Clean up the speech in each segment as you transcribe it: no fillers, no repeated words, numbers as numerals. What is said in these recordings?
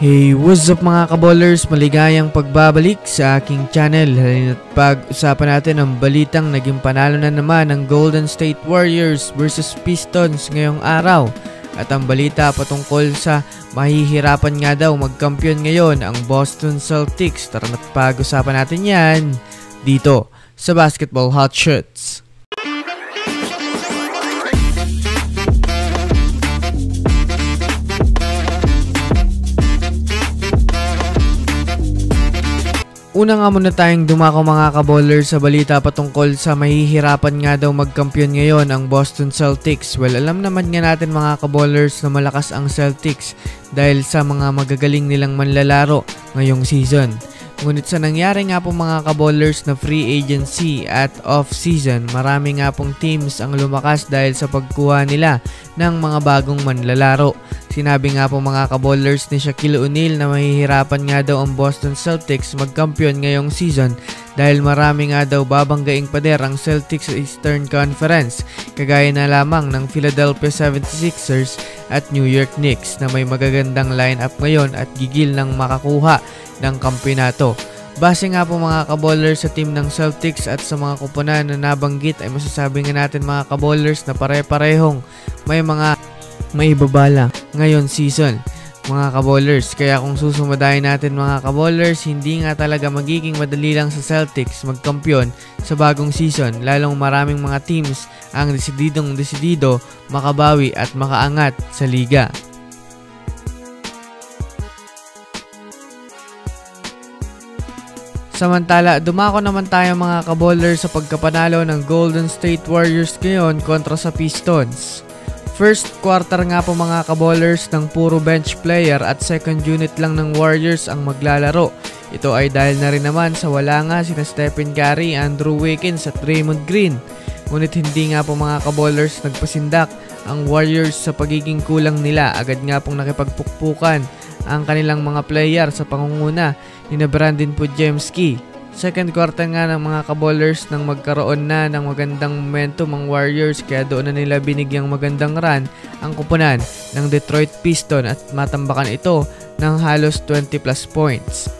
Hey, what's up mga kaballers? Maligayang pagbabalik sa aking channel. Halina't pag-usapan natin ang balitang naging panalo na naman ng Golden State Warriors versus Pistons ngayong araw. At ang balita patungkol sa mahihirapan nga daw magkampiyon ngayon ang Boston Celtics. Tara na't pag-usapan natin yan dito sa Basketball Hot Shots. Una nga muna tayong dumako mga kaballers sa balita patungkol sa mahihirapan nga daw magkampiyon ngayon ang Boston Celtics. Well, alam naman nga natin mga kaballers na malakas ang Celtics dahil sa mga magagaling nilang manlalaro ngayong season. Ngunit sa nangyari nga po mga kaballers na free agency at off-season, marami nga pong teams ang lumakas dahil sa pagkuha nila ng mga bagong manlalaro. Sinabi nga po mga kaballers ni Shaquille O'Neal na mahihirapan nga daw ang Boston Celtics magkampiyon ngayong season dahil marami nga daw babanggaing pader ang Celtics sa Eastern Conference, kagaya na lamang ng Philadelphia 76ers at New York Knicks na may magagandang lineup ngayon at gigil ng makakuha ng kampeonato. Base nga po mga kaballers sa team ng Celtics at sa mga kupunan na nabanggit ay masasabi nga natin mga kaballers na pare-parehong may ibabala ngayon season mga kaballers. Kaya kung susumadayin natin mga kaballers, hindi nga talaga magiging madali lang sa Celtics magkampiyon sa bagong season, lalong maraming mga teams ang desididong makabawi at makaangat sa liga. Samantala, dumako naman tayo mga kaballers sa pagkapanalo ng Golden State Warriors ngayon kontra sa Pistons. First quarter nga po mga kaballers ng puro bench player at second unit lang ng Warriors ang maglalaro. Ito ay dahil na rin naman sa wala nga sina Stephen Curry, Andrew Wiggins at Draymond Green. Ngunit hindi nga po mga kaballers nagpasindak ang Warriors sa pagiging kulang nila. Agad nga pong nakipagpukpukan ang kanilang mga player sa pangunguna ni Brandon Podziemski. Second quarter nga ng mga kaballers nang magkaroon na ng magandang momentum ang Warriors, kaya doon na nila binigyang magandang run ang kupunan ng Detroit Pistons at matambakan ito ng halos 20 plus points.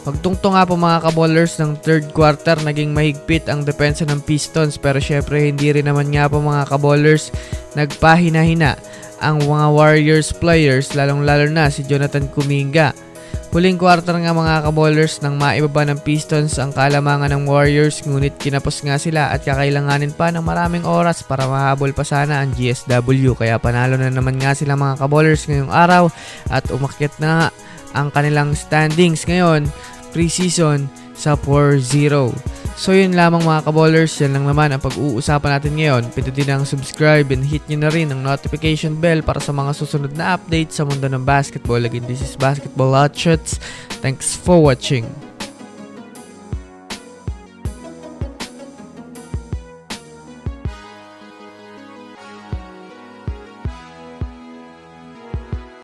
Pagtungtong nga po mga kaballers ng third quarter, naging mahigpit ang depensa ng Pistons, pero syempre hindi rin naman nga po mga kaballers nagpahina-hina ang mga Warriors players, lalong-lalo na si Jonathan Kuminga. Huling quarter nga mga kaballers nang maibaba ng Pistons ang kalamangan ng Warriors, ngunit kinapos nga sila at kakailanganin pa ng maraming oras para mahabol pa sana ang GSW, kaya panalo na naman nga sila mga kaballers ngayong araw at umakyat na ang kanilang standings ngayon pre-season sa 4-0. So yun lamang mga kaballers, yan lang naman ang pag-uusapan natin ngayon. Pindutin ang subscribe and hit nyo na rin ang notification bell para sa mga susunod na updates sa mundo ng basketball. Again, this is Basketball Hot Shots. Thanks for watching.